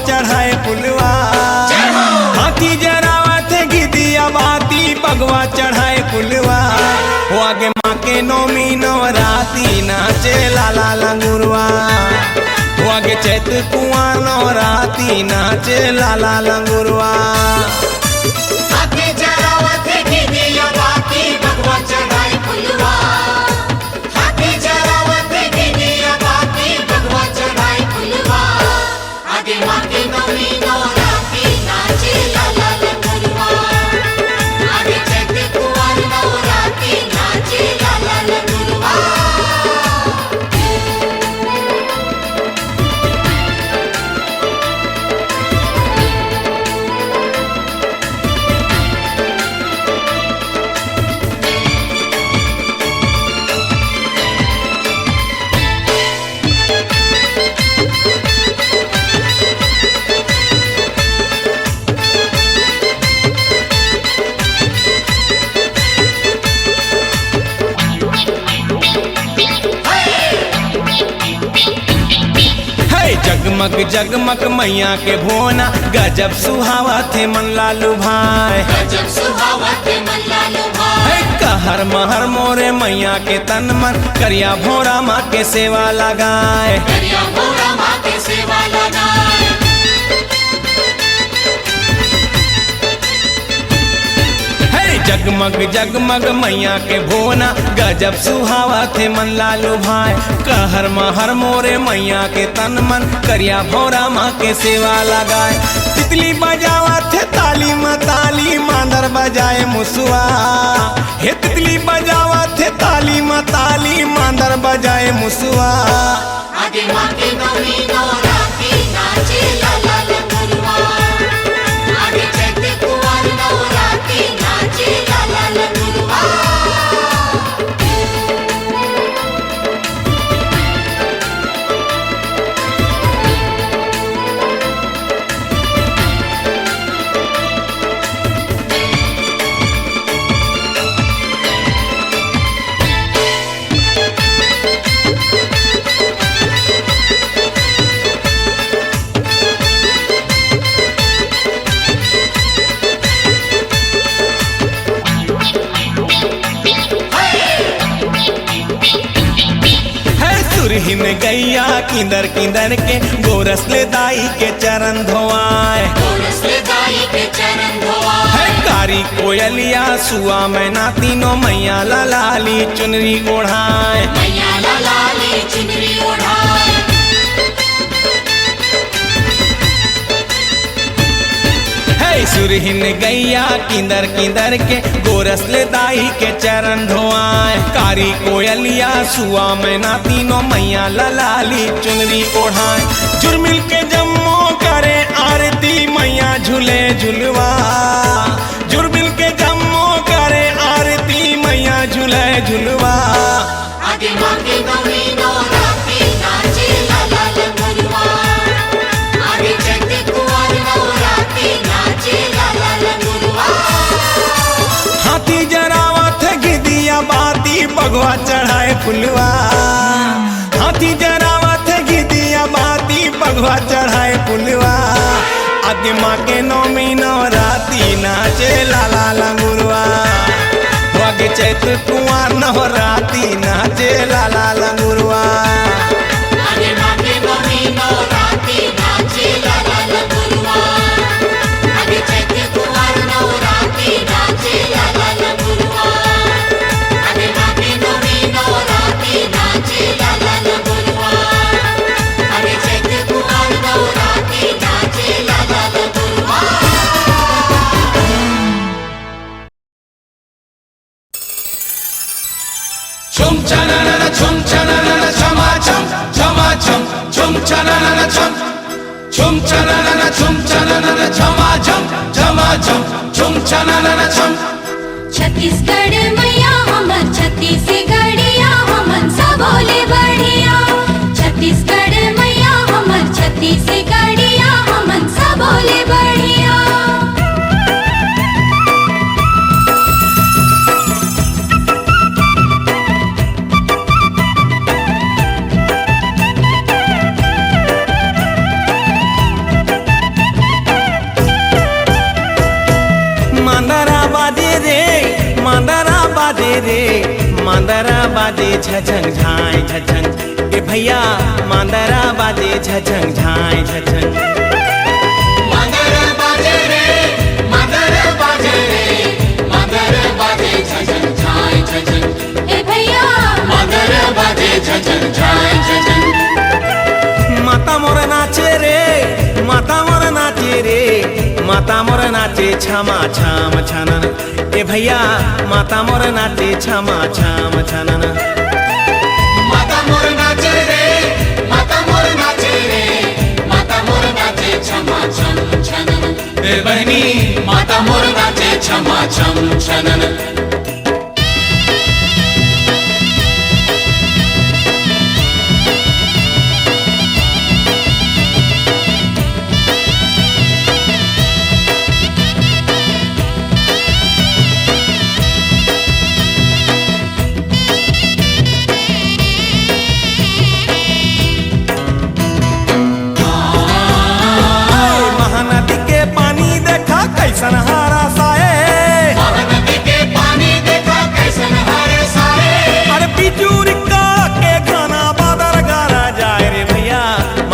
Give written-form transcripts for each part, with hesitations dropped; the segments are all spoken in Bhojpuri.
चढ़ाए पुलवा। हाथी जरावत गिदिया बाती बगवा चढ़ाए पुलवा। वो आगे माँ के नौमी नवराती नाचे लाला लंगुरवा। वो आगे चैत कुआं नवराती नाचे लाला लंगुरवा। जगमग जगमग मैया के भोना गजब सुहावा थे मन लालू भाई। गजब सुहावा थे मन लालू भाई। कहर महर मोरे मैया के तन मन करिया भोरा माँ के सेवा लगाए। करिया भोरा माँ के सेवा लगाए। जगमग जगमग मैया के भोना गजब सुहावा थे मन लालू भाई। कहर महर मोरे मैया के तन मन करिया भोरा माँ के सेवा लगाए। तितली बजावा थे ताली मताली मांदर बजाए मुसुआ। हे तितली बजावा थे ताली मताली मांदर बजाए मुसुआ। आगे माँ के नौमी नवराती नाचे लाला लंगुरवा। आगे चैत कुआं नवराती नाचे लाला लंगुरवा। सुरहिन गैया किंदर किंदर के गोरस ले दाई के चरण धोआए। गोरस ले दाई के चरण धोआए। है कारी कोयलिया सुआ मैना तीनों मैया लाली चुनरी ओढ़ाए। मैया लाली चुनरी ओढ़ाए। सुरहिन गैया किंदर किंदर के गोरस ले दाई के चरण धोआए। कारी कोयलिया सुआ मैना तीनों मैया लाली चुनरी ओढ़ाए। जुर्मिल के जम्मो करे आरती मैया झूले झुलवा। जुर्मिल के जम्मो करे आरती मैया झूले झुलवा। आगे माँ के नौमी नवराती नाचे लाला लंगुरवा। आगे चैत कुआं नवराती नाचे लाला लंगुरवा। हाथी जरावत गिदिया बाती बगवा चढ़ाए फुलवा। हाथी जरावत गिदिया बाती बगवा चढ़ाए फुलवा। आगे माँ के नौमी नवराती नाचे लाला लंगुरवा। आगे चैत कुआं नवराती नाचे लाला लंगुरवा। आगे माँ के नौमी नवराती नाचे लाला लंगुरवा। आगे चैत कुआं नवराती नाचे लाला लंगुरवा। आगे माँ के नौमी नवराती नाचे लाला लंगुरवा। आगे चैत कुआं नवराती नाचे लाला लंगुरवा। Chum chanana chum chanana chama chum chama chum chum chanana chum chum chanana chum chanana chama chum chama chum chum chanana chum। Chhattisgarh मैया हमर छत्तीसगढ़िया हमन सब बोले बढ़िया। छत्तीसगढ़ मैया हमर छत्तीसगढ़िया हमन सब बोले बढ़िया। रे मांदरा बाजे झझंग झाय झझंग ए भैया मांदरा बाजे झझंग झाय झझंग मदर बाजे रे मदर बाजे रे मदर बाजे झझन झाय झझन ए भैया मदर बाजे झझन झाय झझन माता मोर नाचे रे माता मोर नाचे रे माता मोर नाचे छमा छाम छनन ए भैया माता मोर नाचे छमा छाम छनन माता मोर नाचे रे माता मोर नाचे रे माता मोर नाचे छमा छम छनन ए बहनी माता मोर नाचे छमा छम छनन महानदी के पानी देखा कैसन हरा साए महानदी के पानी देखा कैसन हरे साए अरे बिजूरी का के खाना बादर गाना जाए रे भैया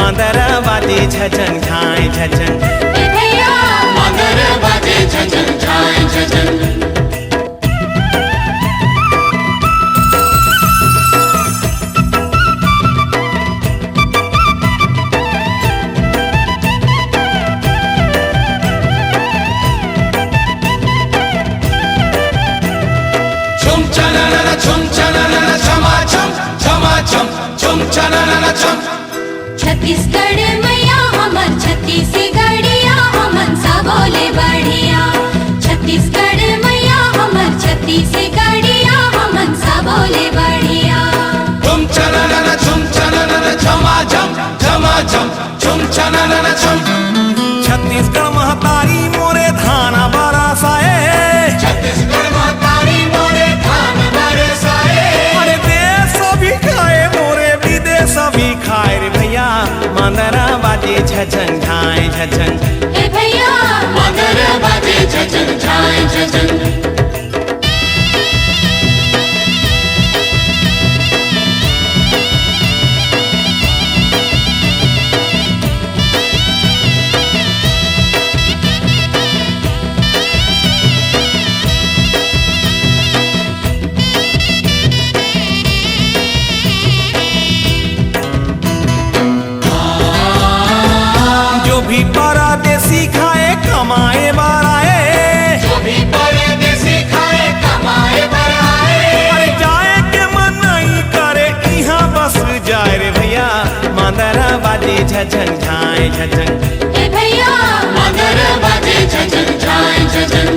मांदरा बाजे झझन झाय झझन ए भैया मदर बाजे झझन झाय झझन छुम चनन छुम चनन छमा छम छमा छम छुम चनन छम छत्तीसगढ़ मैया हमर छत्तीसगढ़िया हमन सा बोले बढ़िया छत्तीसगढ़ मैया हमर छत्तीसगढ़िया हमन सा बोले बढ़िया छुम चनन छमा छम छमा छम छुम चनन छम छत्तीसगढ़ महतारी मोरे धाना बरसाए छत्तीसगढ़ महतारी मोरे धान बरसाए अरे देश भी खाए मोरे विदेश भी खाए रे भैया मांदरा बाजे झझन झाय झझन ए भैया मदर बाजे झझन झाय झझन जो भी परदेसी खाए कमाए बाराए जो भी परदेसी खाए कमाए बराए अरे जाए के मन नहीं करे यहाँ बस जाए रे भैया मांदरा बाजे झझन झाय झझन ए भैया मदर बाजे झझन झाय झझन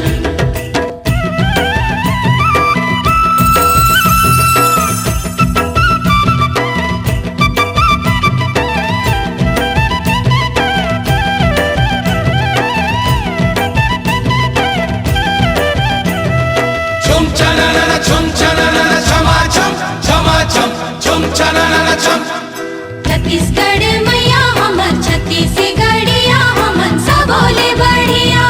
छुम चनन छमा छम छमा छम छुम चनन छम छत्तीसगढ़ मैया हमर छत्तीसगढ़िया हमन सा बोले बढ़िया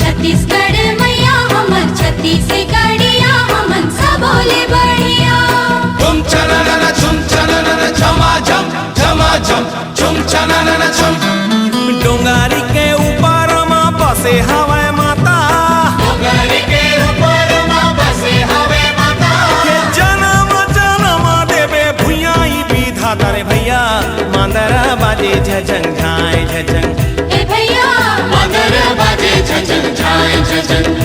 छत्तीसगढ़ मैया हमर छत्तीसगढ़िया हमन सा बोले बढ़िया छुम चनन छमा छम छमा छम छुम चनन छम डोंगारी के ऊपर माँ बसे हवाए माता डोंगर के ऊपर माँ बसे हवे माता के जन्म जन्म देवे भुइयाई विधाता रे भैया मांदरा बाजे झझन झाय झझन ए भैया मदर बाजे झझन झाय झझन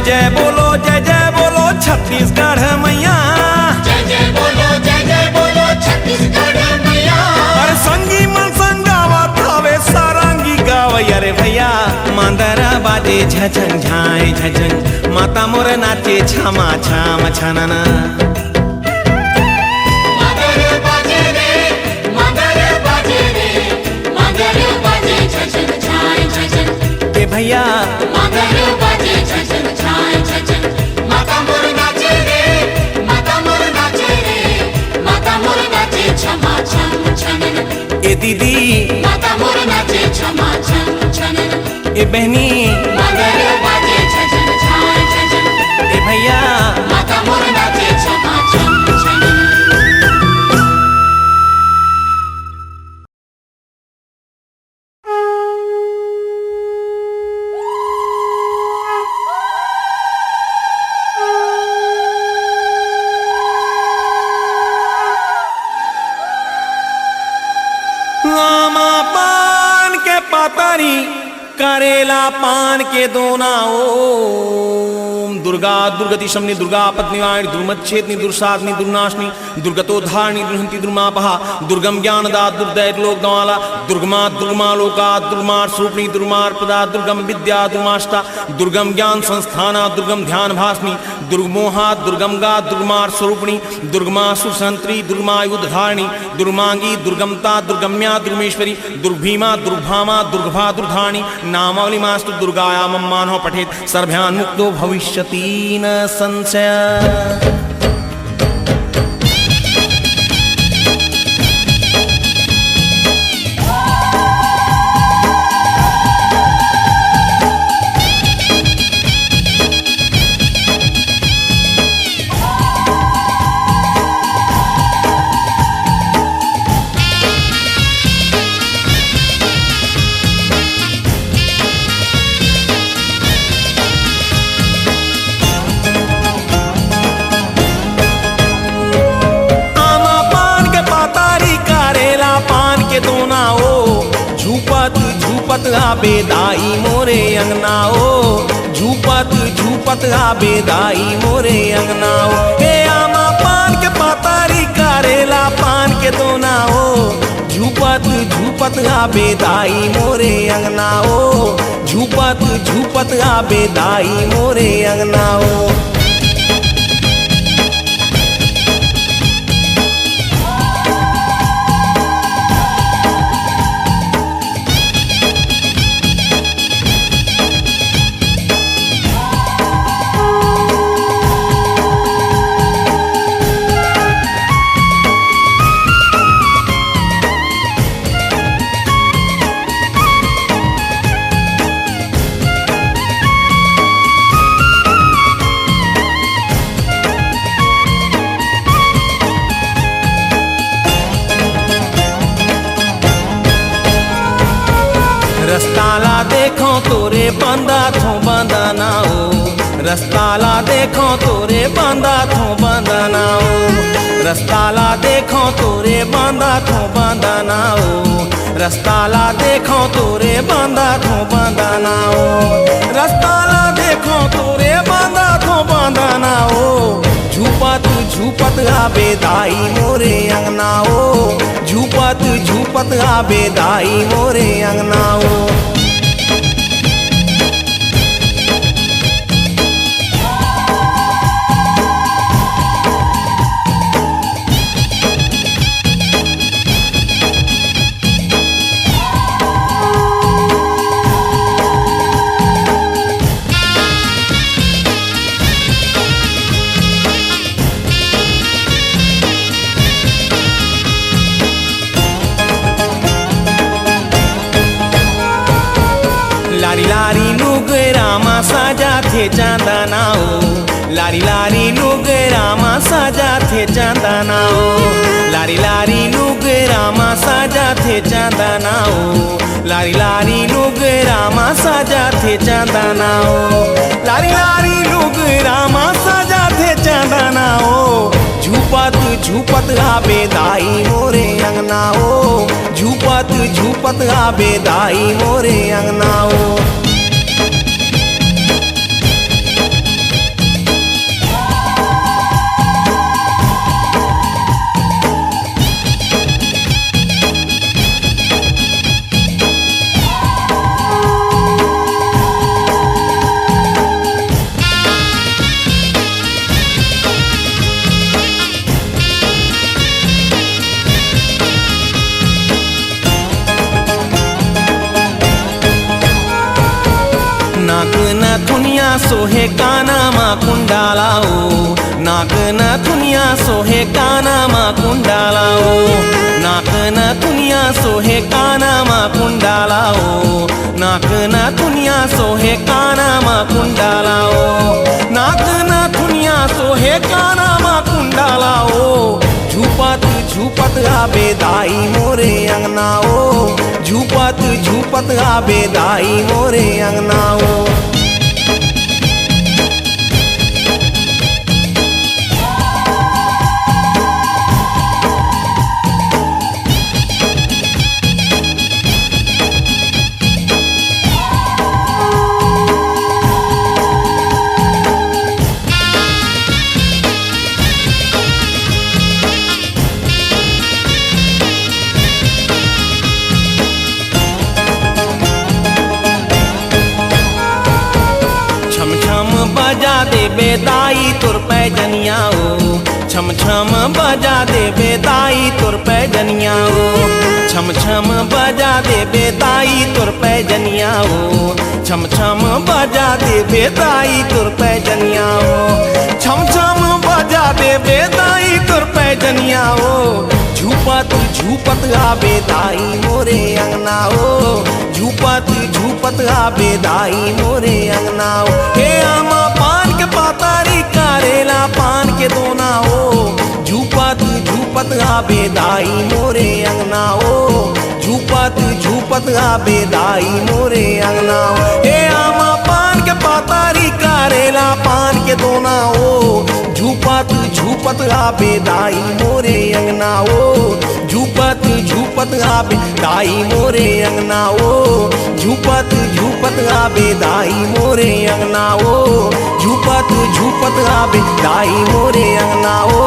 जय बोलो छत्तीसगढ़ मैया जय बोलो छत्तीसगढ़ मैया अरे संगी मन संगावत हवे सारंगी गावै अरे भैया मांदरा बाजे झझन झाय झझन माता मोर नाचे छमा छाम छनना मदर बाजे रे भैया मगर बाजे छछन छाए छछन माता मोर नाचे रे माता मोर नाचे रे माता मोर नाचे छमा छम छनन ए दीदी माता मोर नाचे छमा छम छनन ए बहनी मगर बाजे छछन छाए छछन ए भैया माता मोर नाचे छमा छम छनन आमा पान के पातारी करेला पान के दोना ओम दुर्गा दुर्गति शमनी दुर्गा पत्निवाणी दुर्मच्छेदनी दुर्साधनी दुर्नाशनी दुर्गतोद्धारणी दुर्हंती दुर्मापहा दुर्गम ज्ञानदा दुर्दैत लोकदवाला दुर्गमा दुर्गमा लोका दुर्मार स्वरूपणी दुर्मार प्रदा दुर्गम विद्या दुर्माष्टा दुर्गम ज्ञान संस्थाना दुर्गम ध्यान भासनी दुर्गमोहा दुर्गम गा दुर्मार स्वरूपणी दुर्गमा सुसंत्री दुर्मायुधारिणी दुर्मांगी दुर्गमता दुर्गम्या दुर्मेश्वरी दुर्भीमा दुर्भामा दुर्गभा दुर्धानी नामावलिमास्तु दुर्गायां मानव पठेत सर्भ्यान् मुक्तो भविष्यति न संशय। आबेदाई मोरे अंगनाओ झूपत झूपत आबेदाई मोरे अंगनाओ हे आमा पान के पातारी करेला पान के दोनाओ झूपत झूपत आबेदाई मोरे अंगनाओ झूपत झूपत आबेदाई मोरे अंगनाओ। रस्ताला देखो तोरे बंदा थो बंदनाओ रस्ताला देखो तोरे बंदा थो बंदनाओ रस्ताला देखो तोरे बंदा थो बंदनाओ रस्ताला देखो तोरे बंदा थो बंदनाओ रस्ताला देखो तोरे बंदा थो बंदनाओ झूपत झूपत आबेदाई मोरे अंगनाओ झूपत झूपत आबेदाई मोरे अंगनाओ। लारी लारी नुगरामा साजा थे चांदनाओ लारी लारी नुगरामा साजा थे चांदनाओ लारी लारी नुगरामा साजा थे चांदनाओ लारी लारी नुगरामा साजा थे चांदनाओ लारी लारी नुगरामा साजा थे चांदनाओ झूपत झूपत आबेदाई मोरे अंगनाओ झूपत झूपत आबेदाई मोरे अंगनाओ। थुनिया सोहे काना मा कुंडालाओ नाक न थुनिया सोहे काना मा कुंडालाओ नाक न थुनिया सोहे काना मा कुंडालाओ नाक न थुनिया सोहे काना मा कुंडालाओ नाक न थुनिया सोहे काना मा कुंडालाओ झूपत झूपत आबे दाई मोरे अंगनाओ झूपत झूपत आबे दाई मोरे अंगनाओ बजा दे बेदाई तुर पे जनियाओ छम छम बजा दे बेदाई तुर पे जनियाओ छम छम बजा दे बेदाई तुर पे जनियाओ छम छम बजा दे बेदाई तुर पे जनियाओ छम छम बजा दे बेदाई तुर पे जनियाओ झूपत झूपत आबे दाई मोरे अंगनाओ झूपत झूपत आबे दाई मोरे अंगनाओ हे आमा पान के पातारी करेला पान के दोना हो झूपत झूपत आबे दाई मोरे अंगनाओ झूपत झूपत आबे दाई मोरे अंगनाओ हे आमा पान के पातारी करेला पान के दोना हो झूपत झूपत आबे दाई मोरे अंगनाओ झूपत झूपत आबे दाई मोरे अंगनाओ झूपत झूपत आबे दाई मोरे अंगनाओ झूपत झूपत आबे दाई मोरे अंगनाओ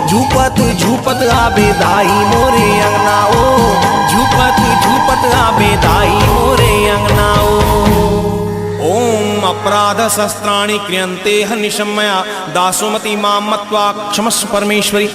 झूपत झूपत आबे दाई मोरे अंगनाओ झूपत झूपत आबे दाई मोरे अंगनाओ ओम अपराध शस्त्राणि क्रियन्ते हनिशमया दासोमति मां मत्वा क्षमस्व परमेश्वरी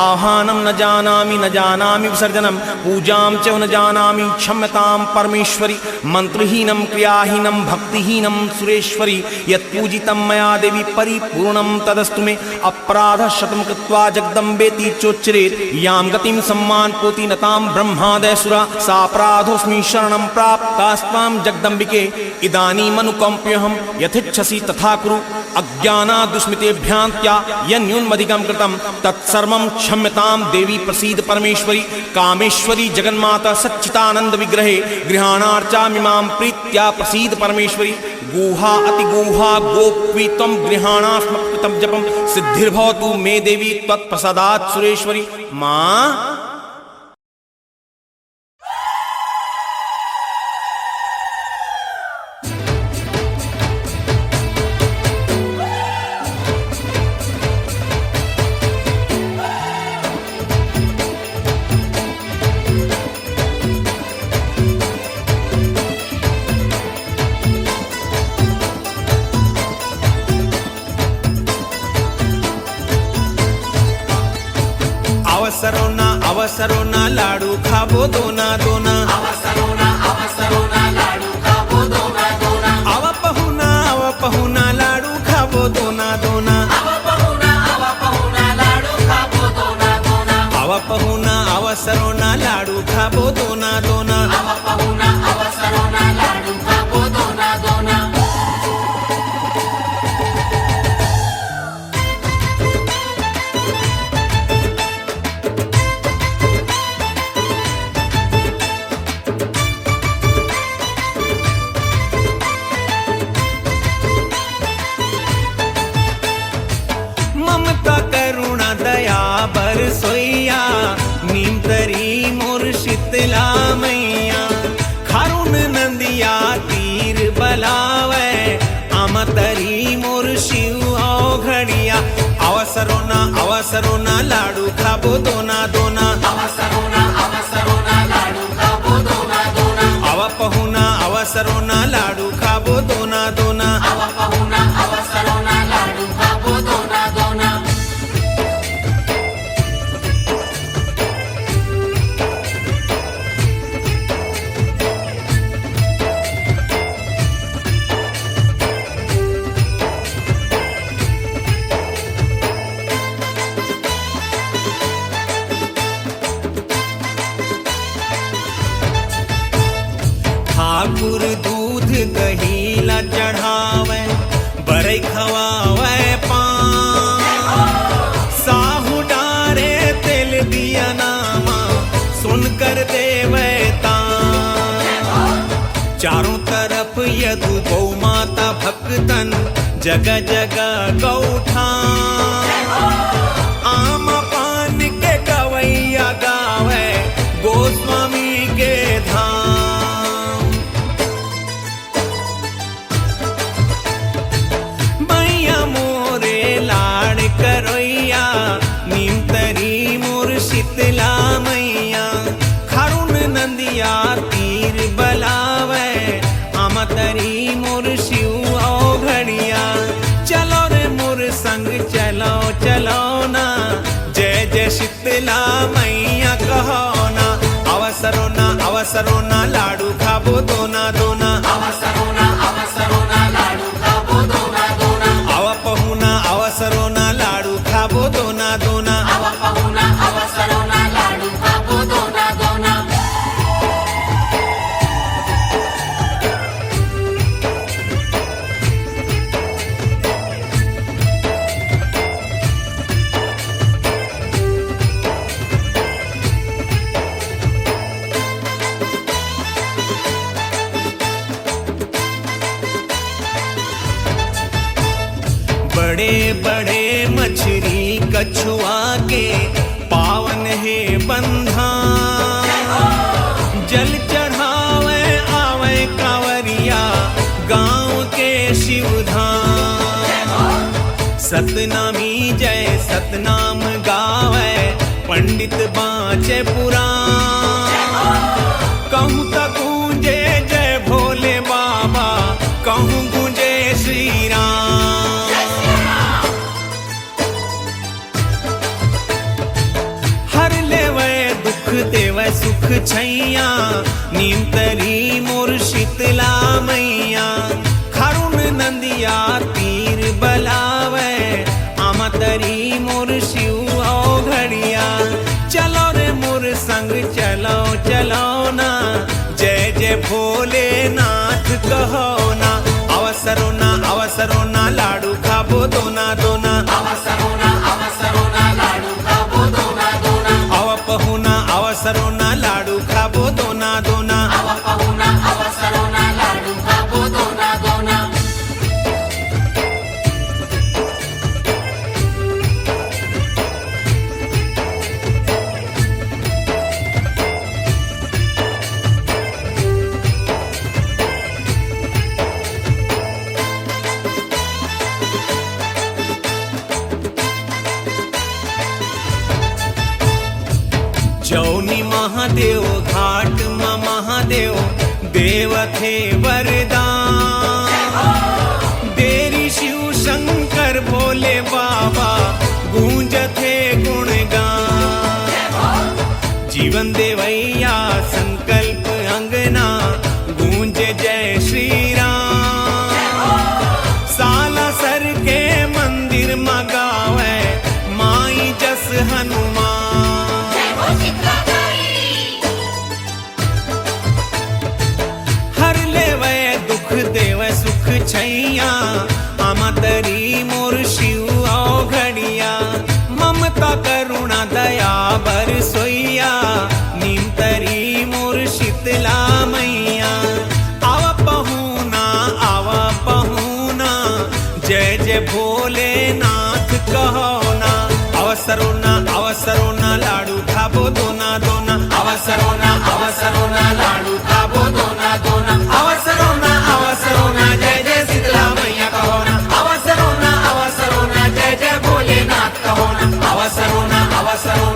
आह्वानं न जानामि विसर्जनं पूजां च न जानामि क्षम्यतां परमेश्वरी मंत्रहीनं क्रियाहीनं भक्तिहीनं सुरेश्वरी यत्पूजितं मया देवी परिपूर्णं तदस्तु मे अपराधशतं कृत्वा जगदम्बेति चोच्चरेत् यां गतिं सम्मानपोति नतां ब्रह्मादयसुरा सापराधोऽस्मि शरणं प्राप्तास्त्वां जगदम्बिके इदानीमनुकम्प्यहं यथेच्छसि तथा कुरु अज्ञानादुष्मितेभ्यान्त्या यन्यूनमधिकं कृतं तत्सर्वं क्षम्यतां देवी प्रसीद परमेश्वरी कामेश्वरी जगन्माता सच्चिदानंद विग्रहे गृहाणार्चामि मां प्रीत्या प्रसीद परमेश्वरी गुहा अतिगुहा गोप्वी त्वं गृहाणास्मत्कृतं जपं सिद्धिर्भवतु मे देवी त्वत्प्रसादात् सुरेश्वरी मां अवसरो ना लाडू खाबो दोना दोना अवसरो ना लाडू खाबो दोना दोना आव पहुना लाडू खाबो दोना दोना आव पहुना लाडू खाबो दोना दोना आव पहुना अवसरो ना लाडू खाबो दोना दोना आव पहुना अवसरो ना लाडू खाबो दोना दोना ममता करुणा दया बरसोइया नीम तरी मोर शीतला मैया खारुन नंदिया तीर बलावे आम तरी मोर शिव घड़िया अवसरो ना लाडू खाबो दोना दोना अवसरो ना लाडू खाबो दोना दोना आव पहुना अवसरो ना लाडू खाबो दोना दोना आव पहुना अवसरो ना लाडू खाबो दोना दोना ठाकुर दूध दहीला चढ़ावे बरई खवावे पान साहू डारे तेल दिया नामा सुनकर देवे तान चारों तरफ यदु गौ माता भक्तन जगह जगह गौठान आम पान के गवैया गावे गोस्वामी के धाम मैया मोरे लाड़ करोइया नीमतरी मोर शीतला मैया खरुण नंदिया तीर बलावे आमतरी मोर शिव ओ घड़िया चलो रे मोर संग चलो चलो ना जय जय शीतला मैया कहो ना अवसरो ना लाडू खाबो दोना दोना अवसरो ना लाडू खाबो दोना दोना अव पहुना अवसरो ना लाडू खाबो दोना दोना अव पहुना अवसरो ना लाडू खाबो दोना दोना बड़े बड़े मछली कछुआ के पावन है बंधान जल चढ़ावे आवे कांवरिया गांव के शिवधाम सतनामी जय सतनाम गावे पंडित बाँचे पुराण कहूँ तक गूंजे जय भोले बाबा कहूँ गूंजे श्री राम हर लेवे दुख देवे सुख छैया नीमतरी मोर शीतला मैया खरुण नंदिया तीर बलावे आमतरी मोर शिव ओ घड़िया चलो रे मोर संग चलो चलो ना जय जय भोलेनाथ कहो ना अवसरो ना लाडू खाबो दोना दोना अवसरो ना लाडू खाबो दोना दोना अव पहुना अवसरो ना लाडू खाबो दोना दोना अव पहुना अवसरो ना लाडू खाबो दोना दोना जौनी महादेव घाट में महादेव देव थे वरदान देरी शिव शंकर भोले बाबा गूंज थे गुणगान जीवन देवैया संकल्प अंगना गूंज जय श्री राम साला सर के मंदिर मगावे माई जस हनुमान हर लेवे दुख देवे सुख छैया आमतरी मोर शिव ओ घड़िया ममता करुणा दया बरसोइया नीमतरी मोर शीतला मैया आव पहुना जय जय भोलेनाथ कहो ना अवसरो ना लाडू खाबो दोना दोना अवसरो ना लाडू खाबो दोना दोना अवसरो ना जय जय शीतला मैया कहो ना अवसरो ना जय जय भोलेनाथ कहो ना अवसरो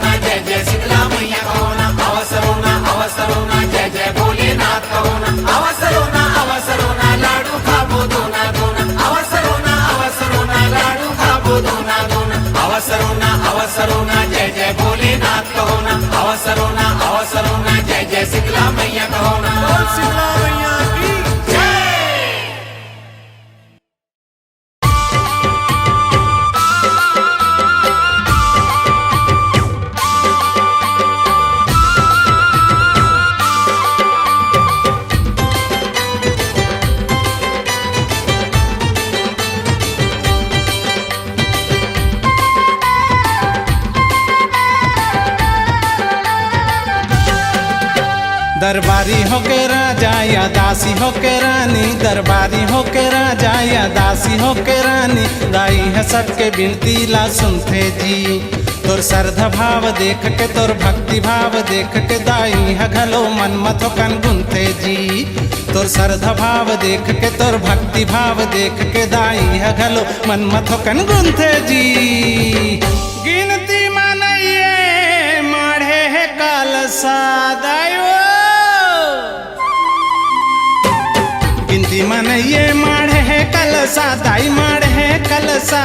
ना जय जय शीतला मैया कहो ना अवसरो ना जय जय भोलेनाथ कहो ना अवसरो ना लाडू खाबो दोना दोना अवसरो ना लाडू खाबो दोना दोना अवसरो ना जय जय भोलेनाथ कहो ना अवसरो ना जय जय शीतला मैया कहो ना शीतला मैया की दरबारी होके राजा या दासी होके रानी, दरबारी होके राजा या दासी होके रानी, दाई है सबके बिनती ला सुनते जी। तोर श्रद्धा भाव देख के तोर भक्ति भाव देख के दाई है घलो मन मथो कन गुनते जी। तोर श्रद्धा भाव देख के तोर भक्ति भाव देख के दाई है घलो मन मथो कन गुनते जी। गिनती मनइए माढ़े है कलसा दायो, गिनती मनइए माढ़े है कलसा दाई माढ़े है कलसा।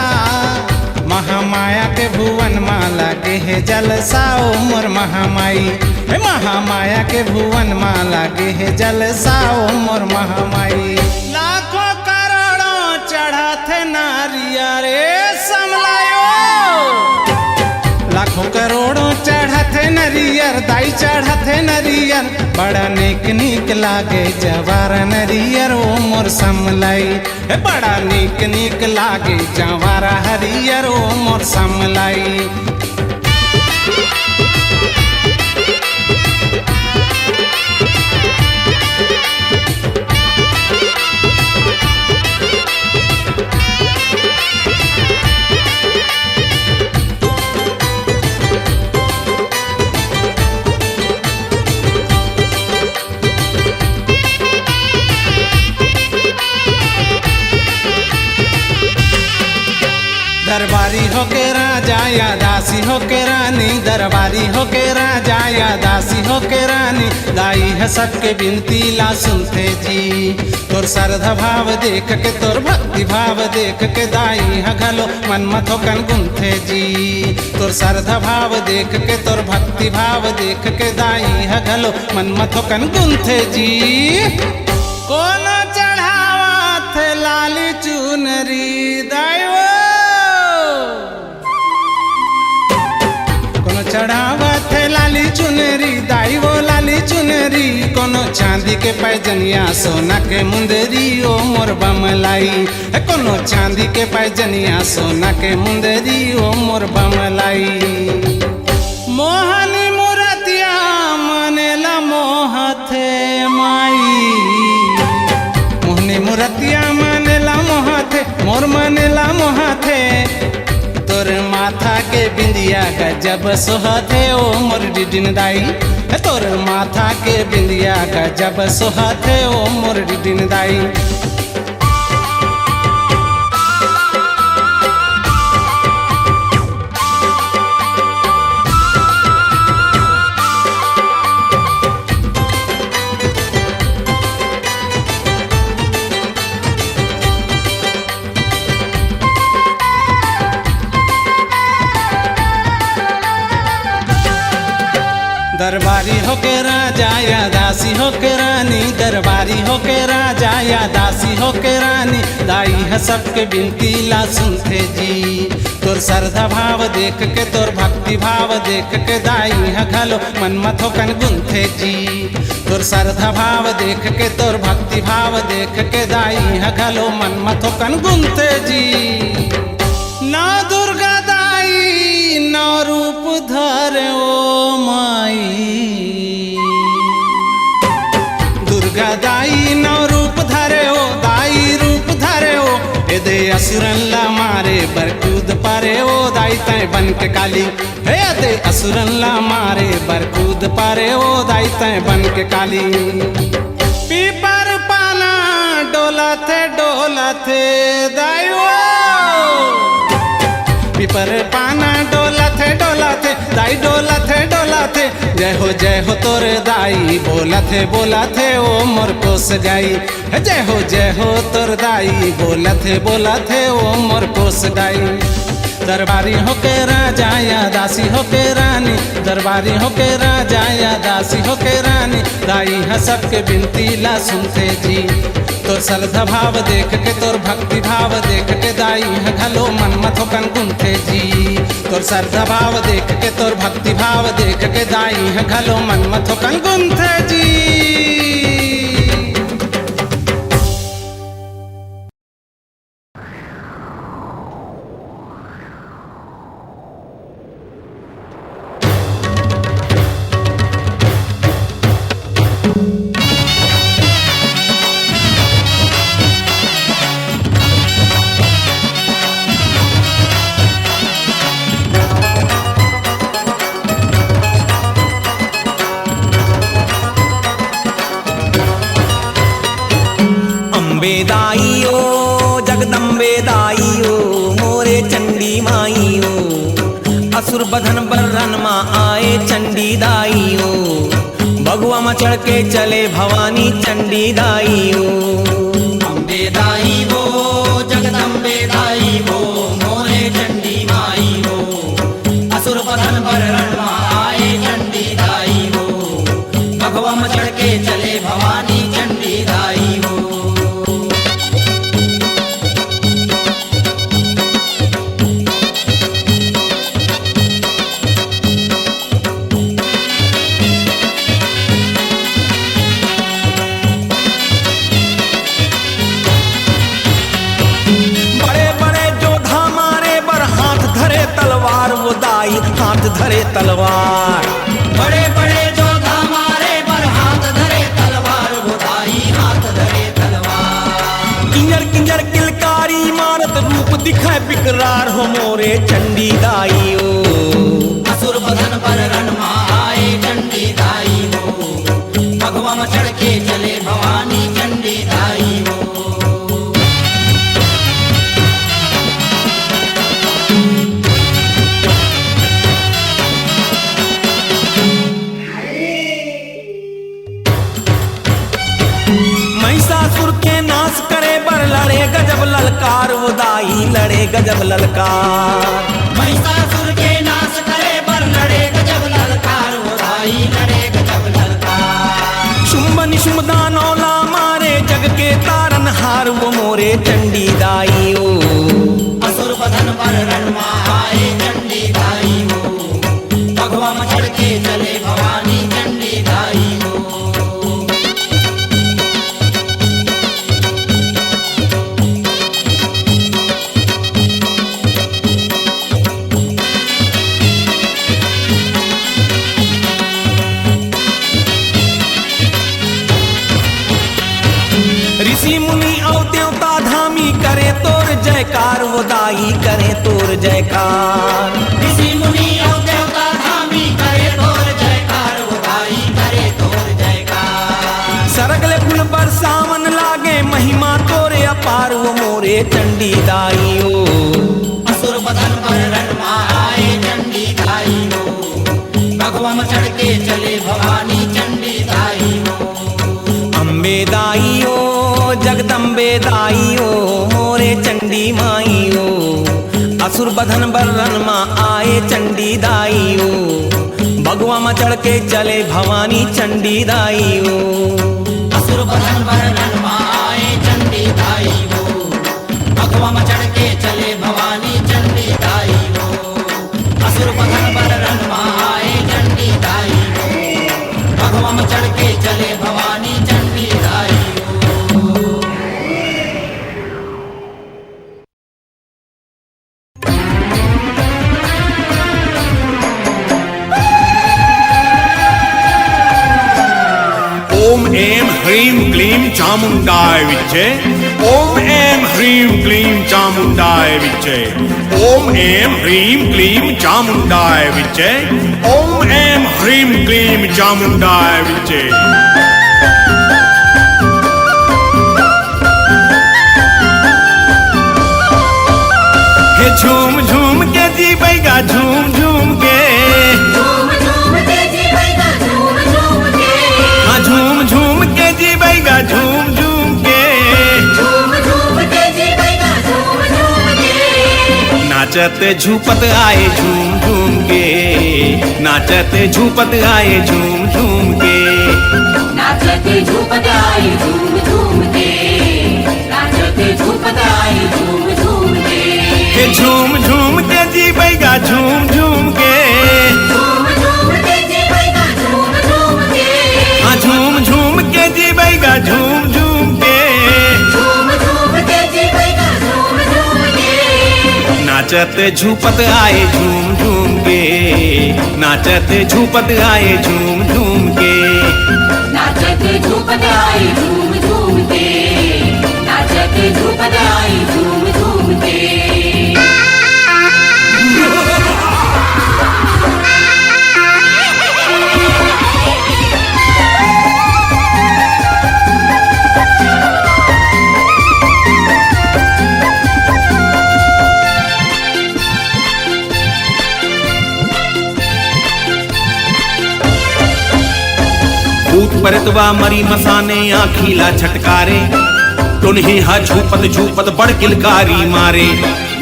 महामाया के भुवन माला के है जलसा ओ मोर महामाई, हे महामाया के भुवन माला के है जलसा ओ मोर महामाई। लाखों करोड़ों चढ़ाथे नारिया रे समलायो, लाखों करोड़ों चढ़ाथे नरियर दाई चढ़ाथे नरियर। बड़ा नेक नीक लागे जवार नरियर ओ मोर समलाई, हे बड़ा नीक नीक लागे जवार हरियर ओ मोर समलाई। दरबारी होके राजा या दासी होके रानी, दरबारी होके राजा या दासी होके रानी, दाई है सबके बिनती ला सुनते जी। तोर श्रद्धा भाव देख के तोर भक्ति भाव देख के दाई है घलो मन मथो कन गुनते जी। तोर श्रद्धा भाव देख के तोर भक्ति भाव देख के दाई है घलो मन मथो कन गुनते जी। कोनो चढ़ावा थे लाली चुनरी दायो, चढ़ावा थे लाली चुनरी दाई वो लाली चुनरी। कोनो चांदी के पैजनिया सोना के मुंदरी ओ मोर बमलाई, कोनो चांदी के पैजनिया सोना के मुंदरी ओ मोर बमलाई। मोहनी मूर्तिया मनेला मोहथे माई, मोहनी मूर्तिया मनेला मोहथे मोर मनेला मोहथे। तोर माथा के बिंदिया गजब सोहथे ओ मोर डिडिन दाई, तोर माथा के बिंदिया गजब सोहथे ओ मोर डिडिन दाई। दरबारी होके राजा या दासी होके रानी, दरबारी होके राजा या दासी होके रानी, दाई है सबके बिनती ला सुनते जी। तोर श्रद्धा भाव देख के तोर भक्ति भाव देख के दाई है घलो मन मथो कन गुनते जी। तोर श्रद्धा भाव देख के तोर भक्ति भाव देख के दाई है घलो मन मथो कन गुनते जी। नौ दुर्गा दाई नौ रूप धर ओ माई, दुर्गा दाई नौ रूप धरे हो दाई रूप धरे हो। दे असुरन ला मारे बरकूद पारे ओ दाई तय बन के काली, हे दे असुरन ला मारे बरकूद पारे ओ दाई तय बन के काली। पीपर पाना डोला थे दाई ओ, पीपर पाना डोला थे दाई डोला थे। जय हो तोर दाई बोला थे ओ मोर कोस गाई, जय हो तोर दाई बोला थे ओ मोर कोस गाई। दरबारी होके राजा या दासी होके रानी, दरबारी होके राजा या दासी होके रानी, दाई है सबके बिनती ला सुनते जी। तोर श्रद्धा भाव देख के तोर भक्ति भाव देख के दाई है घलो मन मथो कन गुनते जी। तोर श्रद्धा भाव देख के तोर भक्ति भाव देख के दाई है घलो मन मथो कन गुनते जी। अम्बे दाई ओ जगदम्बे दाई ओ मोरे चंडी माई ओ असुर बधन बर्रन माँ आए चंडी दाई ओ बगुआ में चढ़ के चले भवानी चंडी दाई ओ अम्बे दाई वो जगदम्बे दाई वो मोरे चंडी माई वो असुर बदन पर रणमा आए चंडी दाई वो भगवा में चढ़ के चले भवानी चंडी दाई वो तलवार वो दाई हाथ धरे तलवार बड़े बड़े जोधा मारे पर हाथ धरे तलवार वो दाई हाथ धरे तलवार किंजर किंजर किलकारी मारत रूप दिखे बिकरार हो मोरे चंडी दाई ओ असुर बदन पर रणमा आए चंडी दाई वो भगवा में चढ़ के चले भवानी चंडी दाई वो महिषासुर के नाश करे बर लड़े गजब ललकार वो दाई लड़े गजब ललकार महिषासुर के नाश करे बर लड़े गजब ललकार वो दाई लड़े गजब ललकार शुंभ निशुंभ दानौला मारे जग के तारन हार वो मोरे चंडी दाई ओ असुर बदन पर रणमा आए चंडी दाई वो भगवा में चढ़ के चले भवानी चंडी दाई वो ऋषि मुनि और देवता धामी करे तोर जयकार वो दाई करे तोर जयकार ऋषि मुनि और देवता धामी करे तोर जयकार वो दाई करे तोर जयकार सरगले फूल बरसावन लागे महिमा तोरे अपार वो मोरे चंडी दाई ओ असुर बदन पर रणमा आए चंडी दाई वो भगवा में चढ़ के चले भवानी चंडी दाई वो अम्बे दाई ओ जगदम्बे दाई ओ मोरे चंडी माई ओ असुर बधन बर्रन माँ आए चंडी दाई ओ बगुआ में चढ़ के चले भवानी चंडी दाई ओ असुर बदन पर रणमा आए चंडी दाई वो भगवा में चढ़ के चले भवानी चंडी दाई वो असुर बदन पर रणमा आए चंडी दाई वो भगवा में चढ़ के चले भवानी चंडी दाई ओम ऐं ह्रीं क्लीं चामुण्डाय विच्चे ओम ऐं ह्रीं क्लीं चामुण्डाय विच्चे ओम ऐं ह्रीं क्लीं चामुण्डाय विच्चे ओम ऐं ह्रीं क्लीं चामुण्डाय विच्चे हे झूम झूम के जी बैगा झूम झूम के झूम झूम के जी बैगा झूम झूम के हाँ झूम झूम के जी बैगा झूम झूम के झूम झूम के जी बैगा झूम झूम के नाचत झूपत आए झूम झूम के नाचत झूपत आए झूम झूम के नाचते झूपत आई झूम झूम के नाचते झूपत आई झूम झूम के हे झूम झूम के जी बैगा झूम झूम के झूम झूम के जी बैगा झूम झूम के हाँ झूम झूम के जी बैगा झूम झूम के झूम झूम के जी बैगा झूम झूम के नाचत झूपत आए झूम झूम के नाचत झूपत आए झूम झूम के नाचते झूपत आई झूम झूम के नाचते झूपत आई झूम झूम के परतवा मरी मसाने आखीला छटकारे तुन्ही हा झूपत झूपत बड़ किलकारी मारे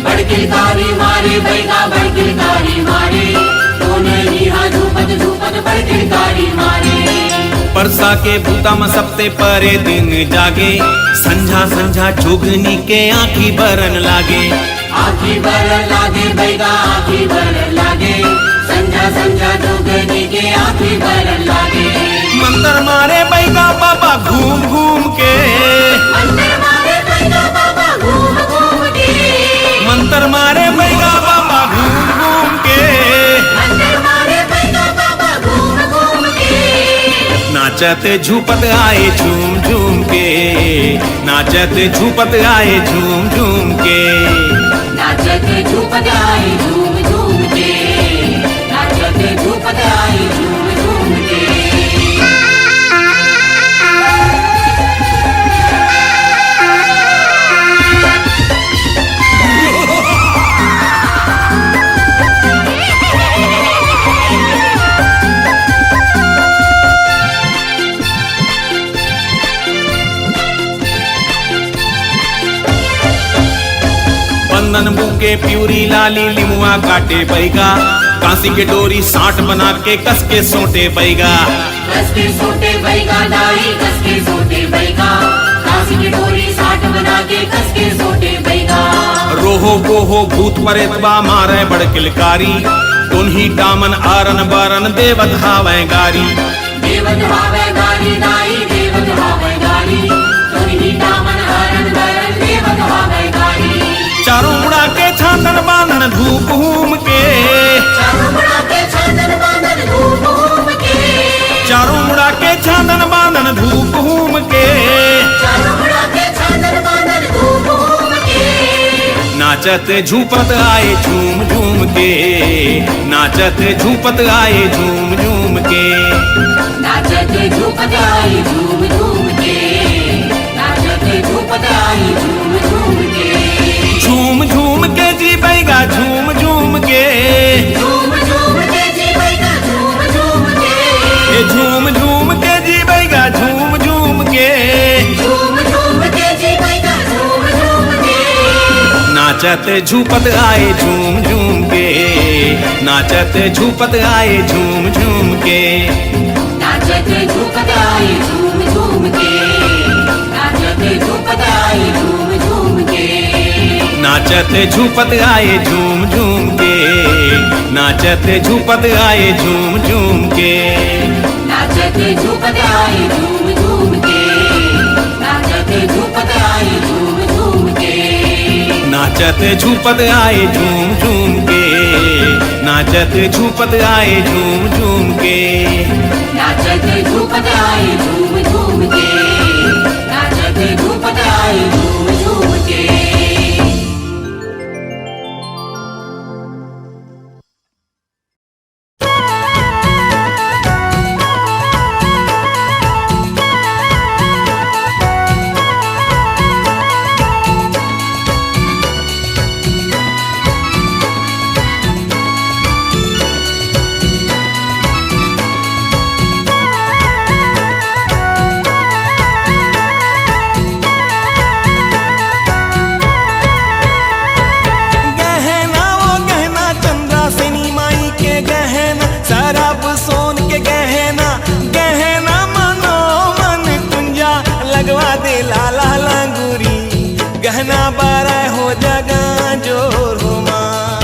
बड़ किलकारी मारे बैगा बड़ किलकारी मारे तोने हा धूपत धूपत बड़ किलकारी मारे परसा के भूता में सबते परे दिन जागे संझा संझा जोगनी के आँखी बरन लागे आखी बरन लागे बैगा आखी बरन लागे संझा संझा जोगनी के आखी बरन लागे मंतर मारे बैगा बाबा घूम घूम के मंदिर मारे बैगा बाबा घूम घूम के मंतर मारे बैगा बाबा घूम घूम के मंदिर मारे बैगा बाबा घूम घूम के नाचत झूपत आए झूम झूम के नाचत झूपत आए झूम झूम के नाचत झूपत आए झूम झूम के नाचत झूपत आए झूम झूम के बंधन बुके प्यूरी लाली लिमुआ काटे बैगा कांसी के डोरी साठ बना के कस के सोटे बैगा कस के सोटे बैगा दाई कस के सोटे बैगा काशी की डोरी साठ बना के कस के सोटे बैगा रोहो बोहो भूत परेतवा मारे बड़ किलकारी तुन्ही दामन आरन बारन देवत हावे गारी देवत हावे गारी दाई देवत हावे गारी तोरी दामन हरण बरन देवत हावे गारी चारों मुड़ा के छातन बांधन धूप हूम के चारों मुड़ा के छातन बांधन धूप घूम के चारों मुड़ा के छातन बांधन धूप हूम के चारों मुड़ा के छातन बांधन धूप घूम के नाचत झूपत आए झूम झूम के नाचत झूपत आए झूम झूम के नाचत झूपत आए झूम झूम के नाचत झूपत आए झूम झूम के झूम झूम के जी बैगा झूम झूम के झूम झूम के जी बैगा झूम झूम के ए झूम झूम के जी बैगा झूम झूम के झूम झूम के जी बैगा झूम झूम के नाचत झूपत आए झूम झूम के नाचत झूपत आए झूम झूम के नाचत झूपत आए झूम झूम के नाचत झूपत आए झूम झूम के नाचत झूपत आए झूम झूम के नाचत झूपत आए झूम झूम के नाचत झूपत आए झूम झूम के नाचत झूपत आए झूम झूम के नाचत झूपत आए झूम झूम के नाचत झूपत आए झूम झूम के नाचत झूपत आए झूम झूम के नाचत झूपत आए झूम झूम के गहना बारा हो जगा जोर हो माँ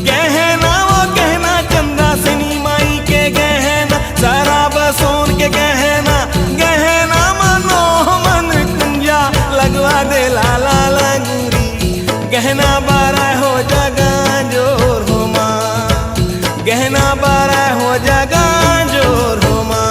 गहना वो गहना चंदा सिनी माई के गहना सारा बसोन के गहना गहना मनो मन कुंजा लगवा दे लाला लगूरी गहना बारा हो जगा जोर हो माँ गहना बारा हो जगा जोर हो माँ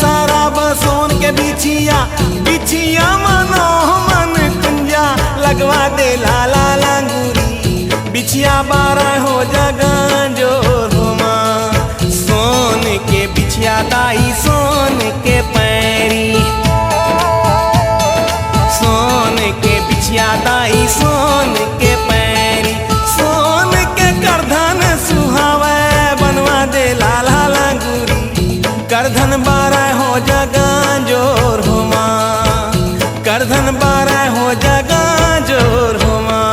सारा बसोन के बिछिया बिछिया मनो मन कुंजा लगवा दे लाला लांगूरी बिछिया बिछिया बारह हो जगह जोर हो माँ, सोन के बिछिया दाई सोन के पैरी, सोन के बिछिया दाई सोन के पैरी, सोन के करधन सुहावे बनवा दे लाला लंगूरी, करधन बारह हो जगह जोर हो माँ, करधन बारह हो जगह जोर हो माँ।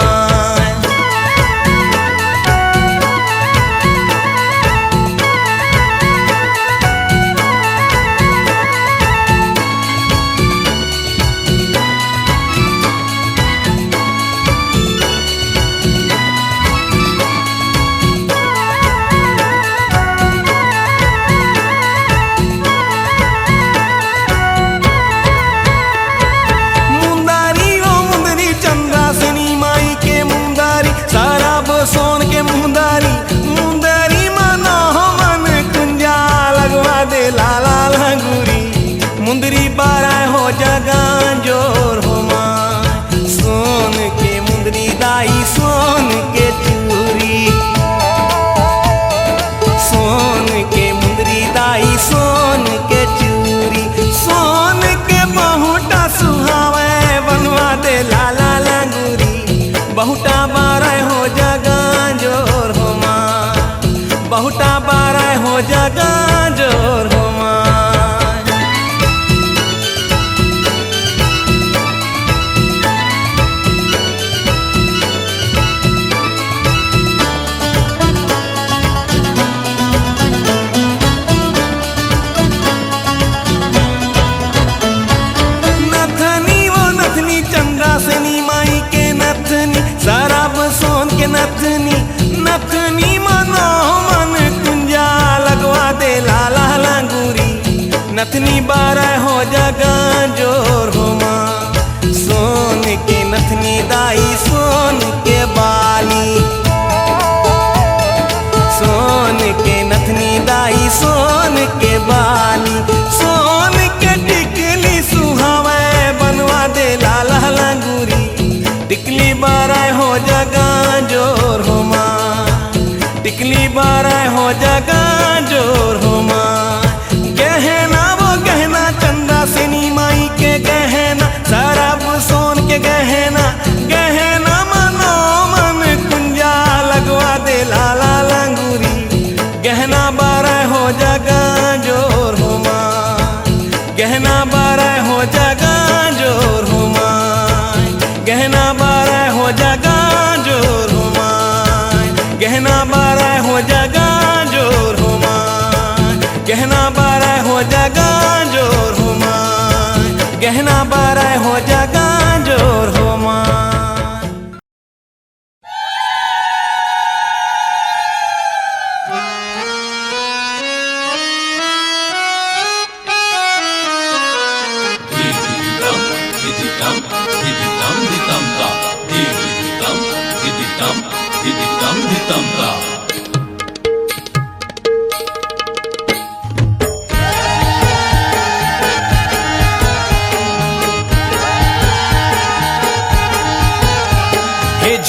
सोन के मुंदारी, मुंदारी मनो मन कुंजा लगवा दे लाला लंगूरी, मुंदरी बारह हो जगह जोर हो माँ, सोन के मुंदरी दाई सोन के चूरी, सोन के मुंदरी दाई सोन के चूरी, सोन के बहुटा सुहावे बनवा दे लाला लंगूरी, बहुटा बारह हो जगह जोर हो माँ, बहुटा बारह हो जगह जोर हो माँ। नथनी वो नथनी चंद्रा सेनी माई के नथनी, शराब सोन के नथनी, नथनी मनो मन कुंजा लगवा दे लाला लंगूरी, नथनी बारह हो जगह जोर हो माँ, सोन के नथनी दाई सोन के बाली, सोन के नथनी दाई सोन के बाली, सोन के टिकली सुहावे बनवा दे लाला लंगूरी, टिकली बारह हो जगह जोर हो माँ, टिकली बारह हो जगह जोर हो माँ। गहना वो गहना चंदा सेनी माई के गहना, शराब सोन के गहना, गहना मनो मन कुंजा लगवा दे लाला लंगूरी, गहना बारह हो जगह जोर हो माँ, गहना बारह हो जगह जोर हो माँ, गहना बारह हो जगह जोर हो माँ, गहना बारह हो जगह जोर हो माँ, गहना बारह हो जगह जोर हो माँ, गहना बारह हो जगह जोर हो माँ।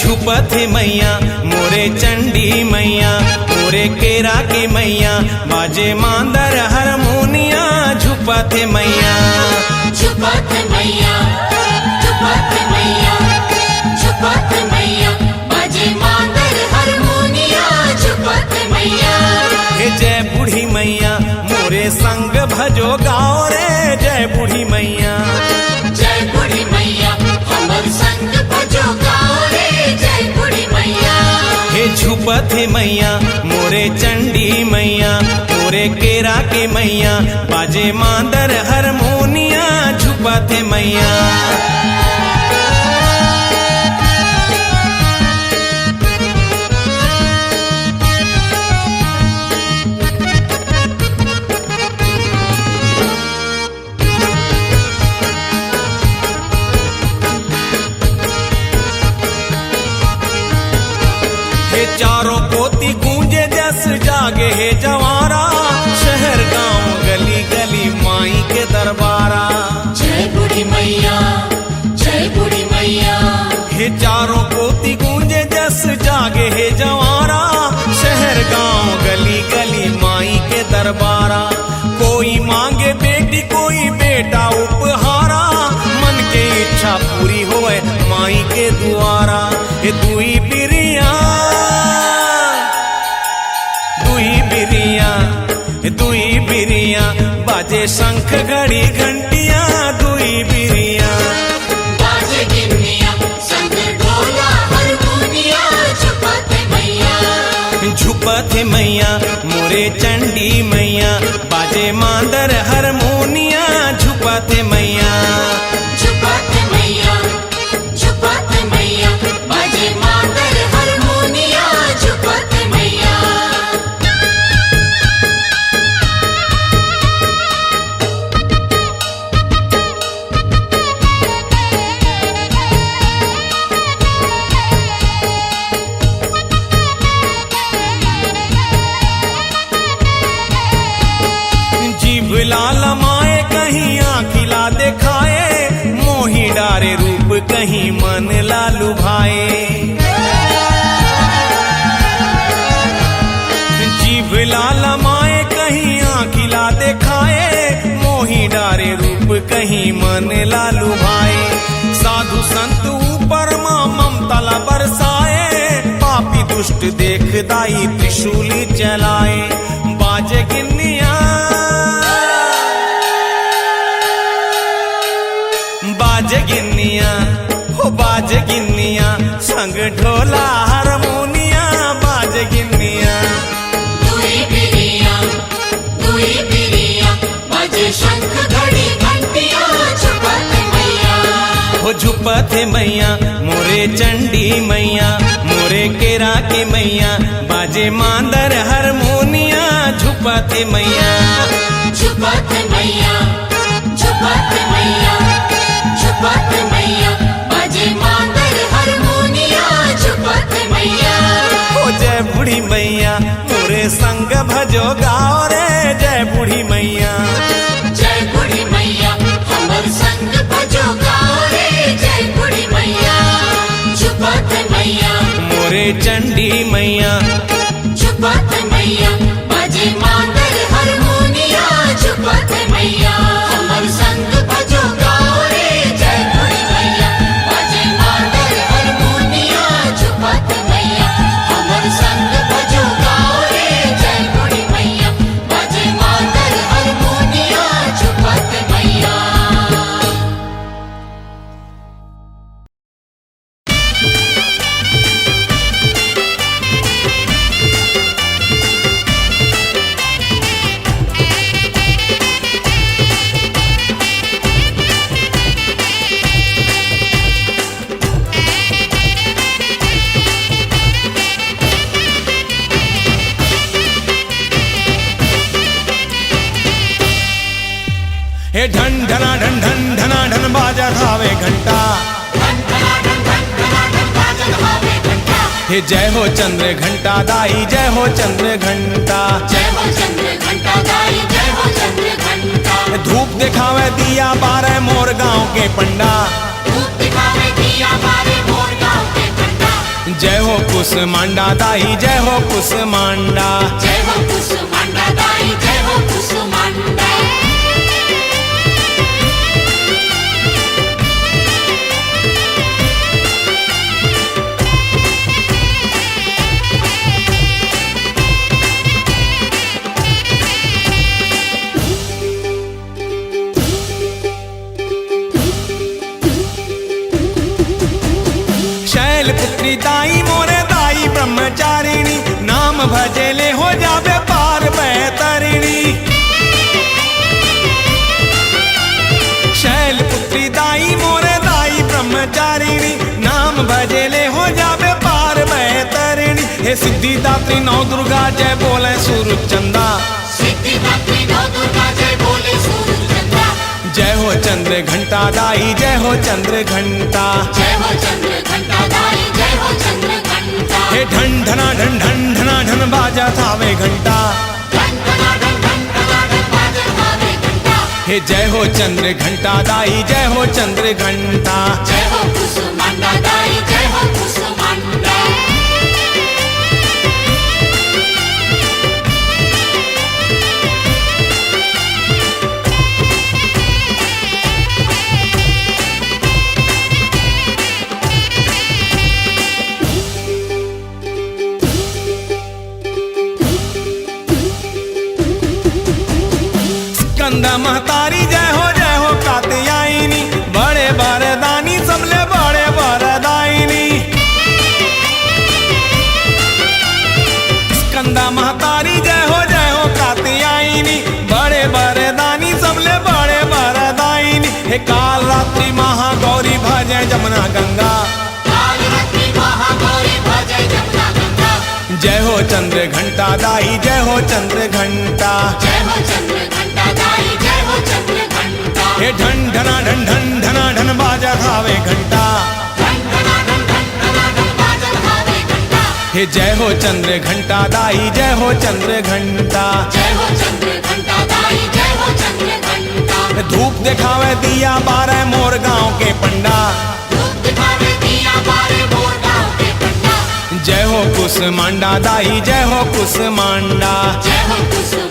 झुपत है मैया मोरे चंडी मैया, मोरे केरा की मैया, बाजे मांदर हारमोनिया, झुपत है मैया, झुपत मैया, झुपत मैया, झुपत मैया, बाजे मांदर हारमोनिया, झुपत मैया। हे जय बूढ़ी मैया मोरे संग भजो गाओ रे, जय बूढ़ी मैया, जय बूढ़ी मैया हमर संग भजो गाओ रे, जय बूढ़ी मैया। हे झुपत है मैया मोरे चंडी मैया, मोरे केरा के मैया, बाजे मांदर हारमोनिया, झुपत है मैया। हे चारों कोती गूंजे जस जागे हे जवारा, शहर गांव गली गली माई के दरबारा। जय बूढ़ी मैया, जय बूढ़ी मैया। हे चारों कोती गूंजे जस जागे बाजे है जवारा, शहर गांव गली गली माई के दरबारा। कोई मांगे बेटी कोई बेटा उपहारा, मन के इच्छा पूरी होए माई के द्वारा। ये दुई बिरिया दुई बिरिया बाजे शंख घड़ी घंटिया, दुई बिरिया बाजे गिन्निया संग ढोला हारमोनिया, झुपत मैया झुपत मैया मोरे चंडी मैया, बाजे मांदर हारमोनिया झुपत मैया। झुपत मैया बाजे मादर हारमोनिया, झुपत मैया। जीभ लाल माए कहीं आखिला दिखाए, मोही डारे रूप कहीं मन लालू भाए। जीभ लाल माए कहीं आखिला दिखाए, मोही डारे रूप कहीं मन लालू भाए। साधु संत ऊपर मां ममतला बरसाए, पापी दुष्ट देख दाई त्रिशूल चलाए। बाजे गिन्निया बाजे गिन्निया हो बाजे गिन्निया, संग ढोला हारमोनिया बाजे गिन्निया। दुई बिरिया बाजे शंख घड़ी घंटिया, झुपत मैया हो झुपत मैया मोरे चंडी मैया, मोरे केरा के मैया, बाजे मांदर हारमोनिया झुपत मैया। झुपत मैया बाजे मादर हारमोनिया, झुपत मैया हो जय बूढ़ी मैया मोरे संग भजो गाओ रे, जय बूढ़ी मैया। जय बूढ़ी मैया हमर संग भजो गाओ रे, जय बूढ़ी मैया। झुपत मैया मोरे चंडी मैया, झुपत मैया बाजे मादर हारमोनिया, झुपत मैया हमर संग भजो गाओ रे, जय बूढ़ी मैया बाजे मादर हारमोनिया, झुपत मैया हमर संग भजो गाओ रे, जय बूढ़ी मैया बाजे मादर हारमोनिया, झुपत मैया। हे ढन ढना ढन ढन ढना ढन बाजा खावे घंटा, हे जय हो चंद्र घंटा दाई, जय हो चंद्र घंटा। जय हो चंद्र घंटा दाई, जय हो चंद्र घंटा। धूप दिखावे दिया बारह मोर गांव के पंडा, धूप दिखावे दिया बारे मोर गाँव के पंडा। जय हो कुसमांडा दाई, जय हो कुसमांडा। जय हो कुसुमांडा दाई, जय हो कुसुमांडा। शैलपुत्री दाई मोरे दाई ब्रह्मचारिणी, नाम भजेले हो जावे पार बैतरिणी। शैलपुत्री दाई मोरे दाई ब्रह्मचारिणी, नाम भजेले हो जावे पार बैतरिणी। हे सिद्धिदात्री नौ दुर्गा जय बोले सूरज चंदा, सिद्धिदात्री नौ दुर्गा जय बोले सूरज चंद्रा। जय हो चंद्र घंटा दाई, जय हो चंद्र घंटा। जय हो चंद्र घंटा दाई, जय हो चंद्र घंटा। हे ढन ढना ढन ढन ढना ढन बाजा थावे घंटा, धन धना धन धन धना धन बाजे थावे घंटा। हे जय हो चंद्र घंटा दाई, जय हो चंद्र घंटा। जय हो कुसुमांडा दाई, जय हो कुसुमांडा। स्कंदा महतारी जय हो कात्यायनी, बड़े बरदानी सबले बड़े बरदायनी। स्कंदा महतारी जय हो कात्यायनी, बड़े बरदानी सबले बड़े बरदायनी। हे काल रात्रि महागौरी भजे जमुना गंगा, काल रात्रि महागौरी भजे जमुना गंगा। जय हो चंद्र घंटा दाई, जय हो चंद्र घंटा। जय हो चंद्र घंटा दाई, जय हो चंद्र घंटा। हे ढन ढना ढन ढन ढना ढन बाजा खावे घंटा। धन धना धन धन धना धन बाजन हावे घंटा। हे जय हो चंद्र घंटा दाई, जय हो चंद्र घंटा। जय हो चंद्र घंटा दाई, जय हो चंद्र घंटा। धूप दिखावे दिया बारह मोर गांव के पंडा, धूप दिखावे दिया बारे मोर गाँव के पंडा। जय हो कुसमांडा दाई, जय हो कुसमांडा। जय हो कुसुम